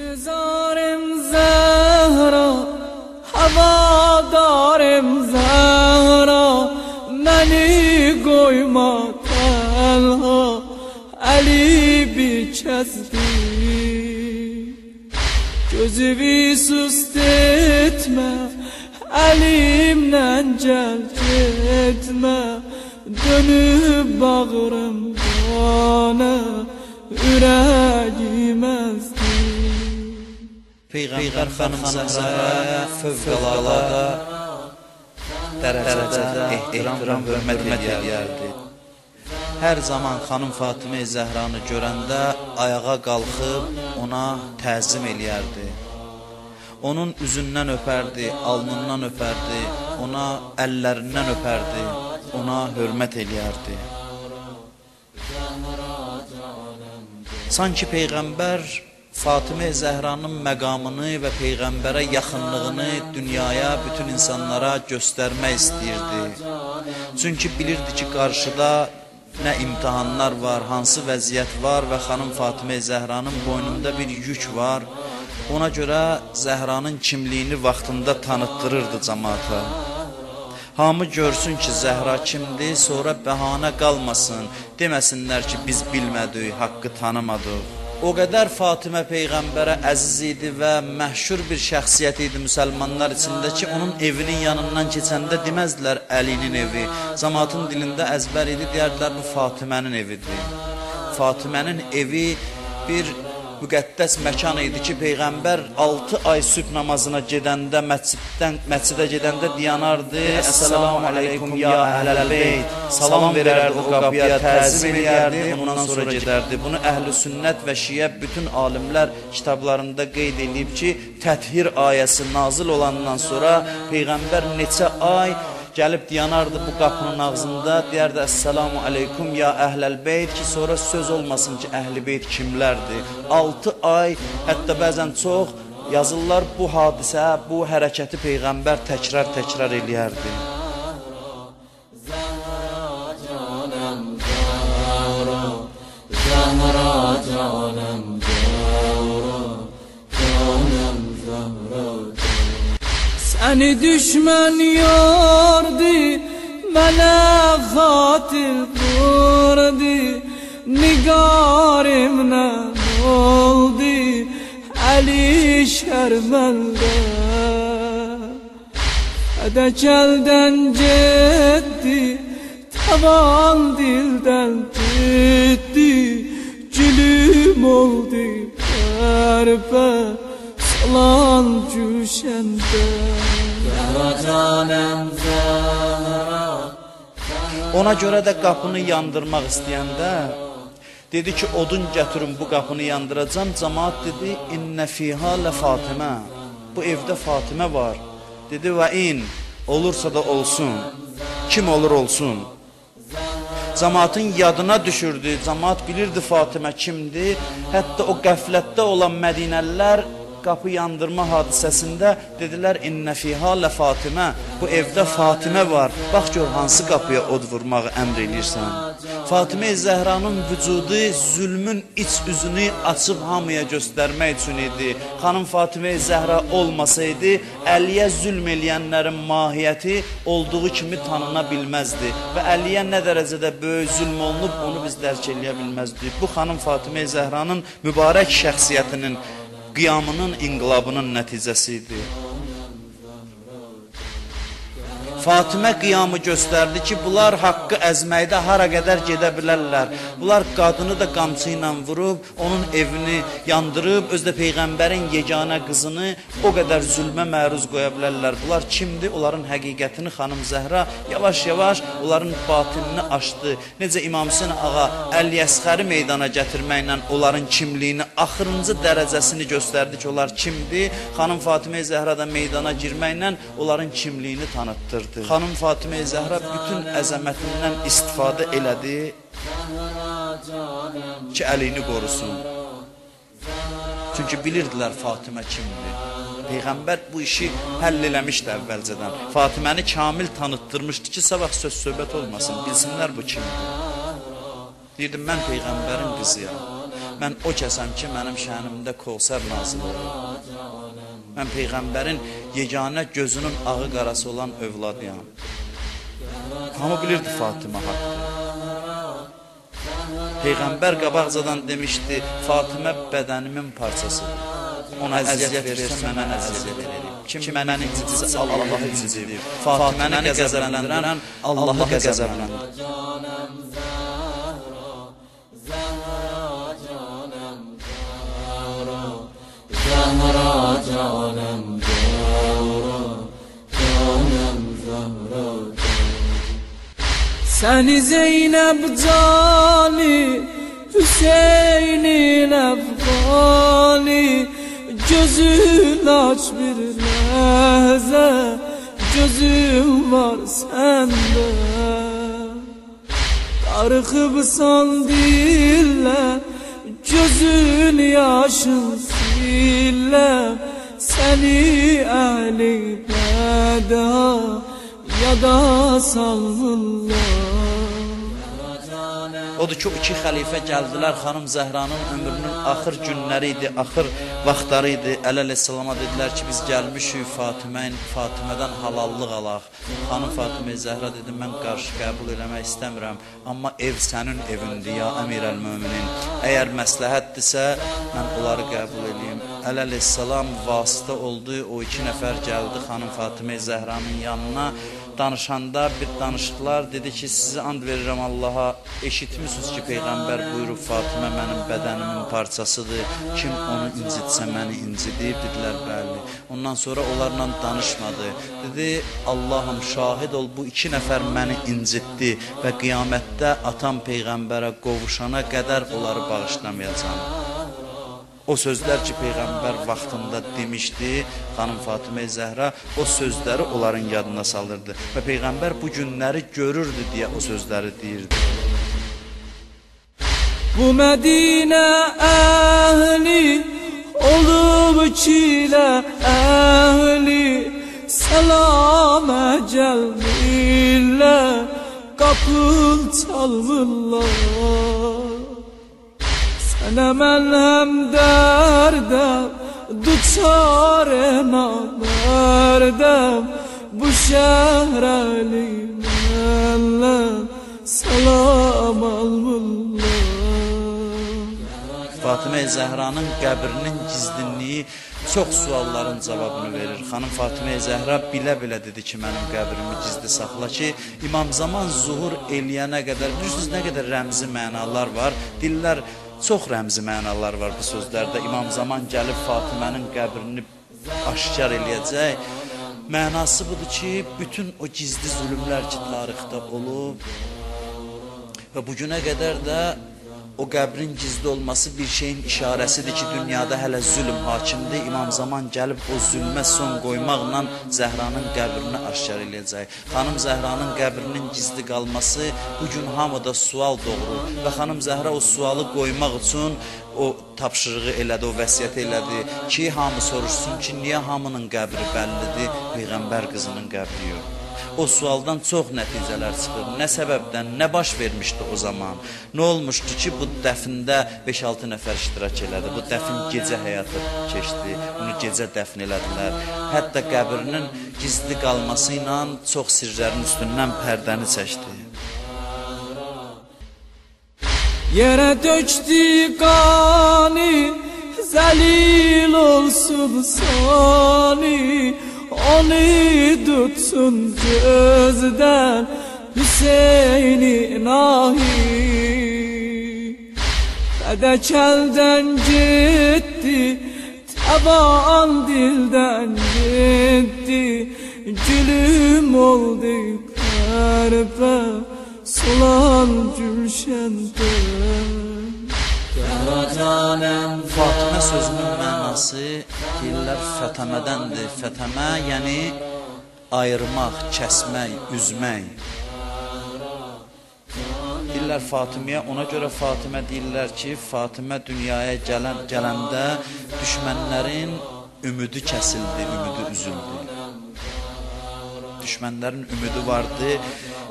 انتظارم زهرا هوادارم زهرا منی koyma tenha Ali bir kesdi gözümü sust etme elimden gel gitme dönüp bağrımdan yüreğim ezdi. Peyğəmbər xanım Zəhraya fövqəladə dərəcədə ehtiram və hörmət edərdi. Hər zaman xanım Fatimə Zəhranı görəndə ayağa qalxıb ona təzim eləyərdi. Onun üzündən öpərdi, alnından öpərdi, ona əllərindən öpərdi, ona hörmət eləyərdi. Sanki Peyğəmbər Fatimə Zəhranın məqamını və Peyğəmbərə yaxınlığını dünyaya, bütün insanlara göstərmək istəyirdi. Çünki bilirdi ki, qarşıda nə imtihanlar var, hansı vəziyyət var və xanım Fatimə Zəhranın boynunda bir yük var. Ona görə Zəhranın kimliyini vaxtında tanıtdırırdı cəmaata. Hamı görsün ki, Zəhra kimdir, sonra bəhanə qalmasın, deməsinlər ki, biz bilmədik, haqqı tanımadıq. O qədər Fatimə Peyğəmbərə əziz idi və məhşur bir şəxsiyyət idi müsəlmanlar içində ki, onun evinin yanından keçəndə deməzdilər Əlinin evi. Cəmaatın dilində əzbər idi, deyərdilər bu Fatimənin evidir. Fatimənin evi bir müqəddəs məkan idi ki, Peyğəmbər 6 ay sübh namazına gedəndə, məscidə gedəndə dayanardı. Əssalamu aleykum ya əhləl-beyt. Salam verərdi o qapıya, təzim edərdi, ondan sonra gedərdi. Bunu əhl-i sünnət və şiə bütün alimlər kitablarında qeyd edib ki, Təthir ayəsi nazil olandan sonra Peyğəmbər neçə ay gəlib dayanardı bu qapının ağzında, deyərdi Əssalamu aleykum ya əhləl-beyt ki, sonra söz olmasın ki, əhl-i-beyt kimlərdir. 6 ay, hətta bəzən çox yazırlar bu hadisə, bu hərəkəti Peyğəmbər təkrar eləyərdi. Səni düşmən yordu, mənə xatir durdu, nigarimdən oldu, Əli şərməndə. Ədəkəldən getdi, tavan dildən getdi, gülüm oldu pərpə, salan cüşəndə. Ona görə də qapını yandırmaq istəyəndə dedi ki, odun gətirin bu qapını yandıracam. Cəmaat dedi, İnnə fiyhə lə Fatimə. Bu evdə Fatimə var. Dedi, və in, olursa da olsun. Kim olur olsun. Cəmaatın yadına düşürdü. Cəmaat bilirdi Fatimə kimdir. Hətta o qəflətdə olan Mədinəlilər qapı yandırma hadisəsində dedilər, İnnə fiyhə lə Fatimə. Bu evdə Fatimə var. Bax gör, hansı qapıya od vurmağı əmr edirsən. Fatimə Zəhranın vücudu zülmün iç üzünü açıb hamıya göstərmək üçün idi. Xanım Fatimə Zəhra olmasaydı, Əliyə zülm eləyənlərin mahiyyəti olduğu kimi tanına bilməzdi. Və Əliyə nə dərəcədə böyük zülm olunub, onu biz dərk eləyə bilməzdik. Bu xanım Fatimə Zəhranın mübarək şəxsiyyətinin qiyamının, inqilabının nəticəsi idi. Fatimə qiyamı göstərdi ki, bunlar haqqı əzməkdə hara qədər gedə bilərlər. Bunlar qadını da qamçı ilə vurub, onun evini yandırıb, özdə Peyğəmbərin yeganə qızını o qədər zülmə məruz qoya bilərlər. Bunlar kimdir? Onların həqiqətini xanım Zəhra yavaş-yavaş onların batinini açdı. Necə İmam Hüseyin ağa Əl-Yəsxəri meydana gətirməklə onların kimliyini, axırıncı dərəcəsini göstərdi ki, onlar kimdir? Xanım Fatimə Zəhra da meydana girməklə onların kimliyini tanıtdırdı. Xanım Fatimə Zəhra bütün əzəmətindən istifadə elədi ki, Əlini qorusun. Çünki bilirdilər Fatimə kimdir. Peyğəmbər bu işi həll eləmişdi əvvəlcədən. Fatiməni kamil tanıtdırmışdı ki, sabah söz söhbət olmasın, bilsinlər bu kimdir. Deyirdim, mən Peyğəmbərin qızıyam. mən o kəsəm ki, mənim şənimdə Kövsər nazil olur. Mən Peyğəmbərin yeganə gözünün ağı qarası olan övladıyam. Hamı bilirdi Fatimə haqqı. Peyğəmbər qabaqcadan demişdi, Fatimə bədənimin parçasıdır. Ona əziyyət versə, mənə əziyyət verir. Kim mənə incidirsə, Allahı incidir. Fatiməni qəzəbləndirən, Allahı qəzəbləndirir. Səni Zeynəb cani, Hüseynin əfqani, gözün aç bir ləhzə, gözüm var səndə. Darıxıbsan dillə, gözün yaşın sillə, səni əli bədə yada salmırlar. Odur ki, o iki xəlifə gəldilər, xanım Zəhranın ömrünün axır günləri idi, axır vaxtları idi. Əleyhissalama dedilər ki, biz gəlmişik Fatimədən halallıq alaq. Xanım Fatimə Zəhra dedi, mən qarşı qəbul eləmək istəmirəm, amma ev sənin evindir ya Əmirəl-Möminin. Əgər məsləhətdirsə, mən onları qəbul edeyim. Əleyhissalam vasitə oldu, o iki nəfər gəldi xanım Fatimə Zəhranın yanına. Danışanda bir danışdılar, dedi ki, sizi and verirəm Allaha, eşitmişsiniz ki, Peyğəmbər buyurub, Fatimə mənim bədənimin parçasıdır, kim onu incitsə məni incidir, dedilər, bəli. Ondan sonra onlarla danışmadı, dedi, Allahım şahid ol, bu iki nəfər məni incitdi və qiyamətdə atam Peyğəmbərə qovuşana qədər onları bağışlamayacam. O sözlər ki, Peyğəmbər vaxtında demişdi, xanım Fatimə Zəhra o sözləri onların yadına salırdı və Peyğəmbər bu günləri görürdü deyə o sözləri deyirdi. Bu Mədinə əhli olub çilə əhli, səlamə gəlmirlər, qapıl çalmırlar. Sənə mən həm dərdəm, duçarə namərdəm, bu şəhərəli məndən salam almırlar. Fatimə Zəhranın qəbrinin gizlinliyi çox sualların cavabını verir. Xanım Fatimə Zəhra bilə-bilə dedi ki, mənim qəbrimi gizli saxla ki, İmam Zaman zuhur eləyənə qədər, bilirsiniz nə qədər rəmzi mənalar var, dillər çox rəmzi mənalar var bu sözlərdə. İmam Zaman gəlib Fatimənin qəbrini aşkar eləyəcək. Mənası budur ki, bütün o gizli zülümlər ki, tarixdə olub və bugünə qədər də o qəbrin gizli olması bir şeyin işarəsidir ki, dünyada hələ zülm hakimdir. İmam Zaman gəlib o zülmə son qoymaqla Zəhranın qəbrini aşkar eləyəcək. Xanım Zəhranın qəbrinin gizli qalması bugün hamıda sual doğurur və xanım Zəhra o sualı qoymaq üçün o tapşırığı elədi, o vəsiyyət elədi ki, hamı soruşsun ki, niyə hamının qəbri bəllidir, Peyğəmbər qızının qəbri yox. O sualdan çox nəticələr çıxır. Nə səbəbdən, nə baş vermişdi o zaman? Nə olmuşdu ki, bu dəfində 5-6 nəfər iştirak elədi. Bu dəfin gecə həyatı keçdi. Bunu gecə dəfn elədilər. Hətta qəbrinin gizli qalması ilə çox sirlərin üstündən pərdəni çəkdi. Yerə döktü qani, zəlil olsun sani, onu tutsun gözdən Hüseynin ahi. Fədəkəldən getdi, təban dildən getdi, gülüm oldu qəribə, sulan gülşəndə. Fatimə sözünün mənası deyirlər fətəmədəndir. Fətəmə yəni ayırmaq, kəsmək, üzmək. Deyirlər Fatiməyə, ona görə Fatimə deyirlər ki, Fatimə dünyaya gələndə düşmənlərin ümidi kəsildi, ümidi üzüldü. düşmənlərin ümidi vardı.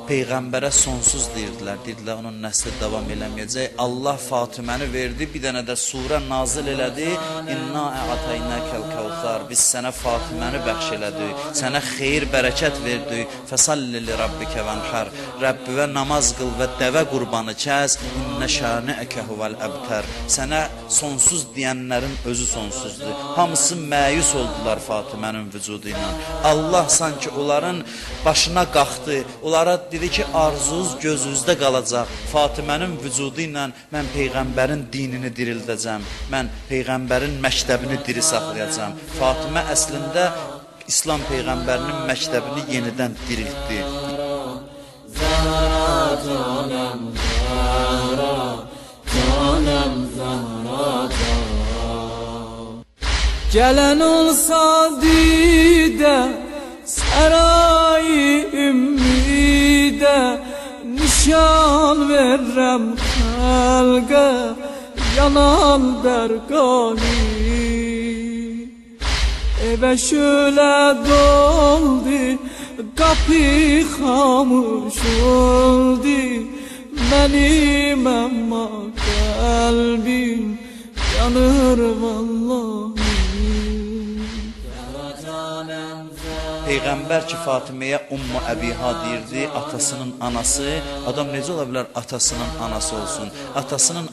Peyğəmbərə sonsuz deyirdilər. Deyirdilər onun nəsli davam eləməyəcək. Allah Fatiməni verdi. Bir dənə də surə nazil elədi. İnna a'taynakal kavsar. Biz sənə Fatiməni bəxş elədik. Sənə xeyir, bərəkət verdik. Fəsalli li rabbikə vənhar. Rəbbivə namaz qıl və dəvə qurbanı kəs. İnnə şani'əkə huvel əbtər. Sənə sonsuz deyənlərin özü sonsuzdur. Hamısı məyus oldular Fatimənin vücudu ilə. Allah sanki onların başına qalxdı. Onlara dedi ki, arzunuz gözünüzdə qalacaq. Fatimənin vücudu ilə mən Peyğəmbərin dinini dirildəcəm. Mən Peyğəmbərin məktəbini diri saxlayacam. Fatimə əslində İslam Peyğəmbərinin məktəbini yenidən diriltdi. Zahra canım Zahra, canım Zahra canım. Gelen olsa dide saray-ı ümmide, nişan verrem halqa yanan berqani. Eve şöyle doldu, kapı xamuş oldu. Benim ama kalbim yanır vallahi. Peyğəmbər ki, Fatiməyə Ummu Əbiha deyirdi, atasının anası. Adam necə ola bilər atasının anası olsun? Atasının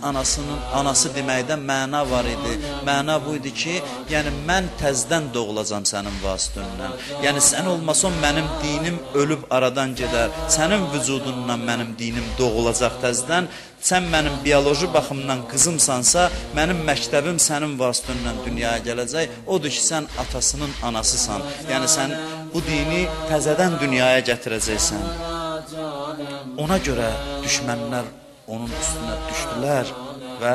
anası deməkdən məna var idi. Məna bu idi ki, yəni mən təzdən doğulacam sənin vasitəndən. Yəni sən olmasan mənim dinim ölüb aradan gedər. Sənin vücudundan mənim dinim doğulacaq təzdən. Sən mənim bioloji baxımdan qızımsansa, mənim məktəbim sənin vasitəndən dünyaya gələcək. Odur ki, sən atasının anasısan. Yəni sən bu dini təzədən dünyaya gətirəcəksən. Ona görə düşmənlər onun üstünə düşdülər və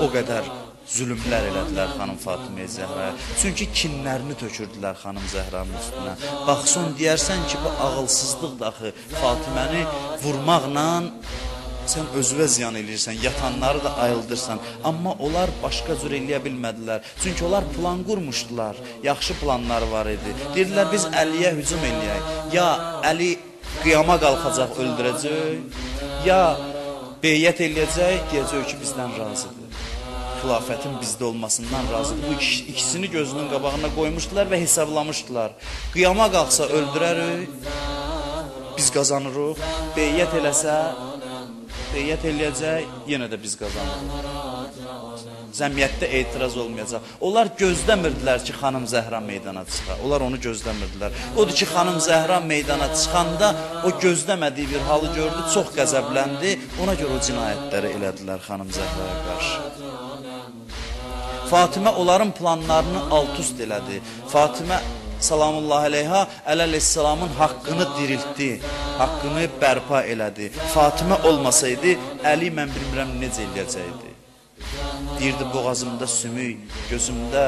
o qədər zülümlər elədilər xanım Fatiməyə Zəhraya. Çünki kinlərini tökürdülər xanım Zəhranın üstünə. Baxson deyərsən ki, bu ağılsızlıq daxı Fatiməni vurmaqla sən özünə ziyan eləyirsən, yatanları da ayıldırsan. Amma onlar başqa cür eləyə bilmədilər. Çünki onlar plan qurmuşdular. Yaxşı planları var idi. Deyirdilər, biz Əliyə hücum eləyək. Ya Əli qiyama qalxacaq, öldürəcək. Ya beyyət eləyəcək, deyəcək ki, bizdən razıdır. Xilafətin bizdə olmasından razıdır. Bu ikisini gözünün qabağına qoymuşdular və hesablamışdılar. Qiyama qalxsa öldürərik, biz qazanırıq. Beyyət eləsə, beyyət eləyəcək, yenə də biz qazanırıq. Cəmiyyətdə etiraz olmayacaq. Onlar gözləmirdilər ki, xanım Zəhra meydana çıxa. Onlar onu gözləmirdilər. Odur ki, xanım Zəhra meydana çıxanda o gözləmədiyi bir halı gördü, çox qəzəbləndi. Ona görə o cinayətləri elədilər xanım Zəhraya qarşı. Fatimə onların planlarını alt-üst elədi. Fatimə salamullahi aleyha əleyhissalamın haqqını diriltdi, haqqını bərpa elədi. Fatimə olmasaydı, Əli mən bilmirəm necə eləyəcəkdi. Deyirdi, boğazımda sümük, gözümdə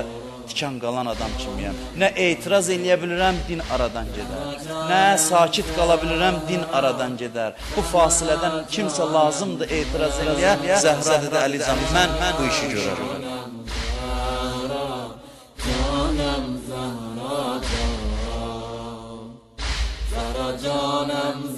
tikan qalan adam kimiyəm. Nə etiraz eləyə bilirəm, din aradan gedər. Nə sakit qala bilirəm, din aradan gedər. Bu fasilədən kimsə lazımdır etiraz eləyə. Zəhra dedi, Əlican, mən bu işi görərəm. Canım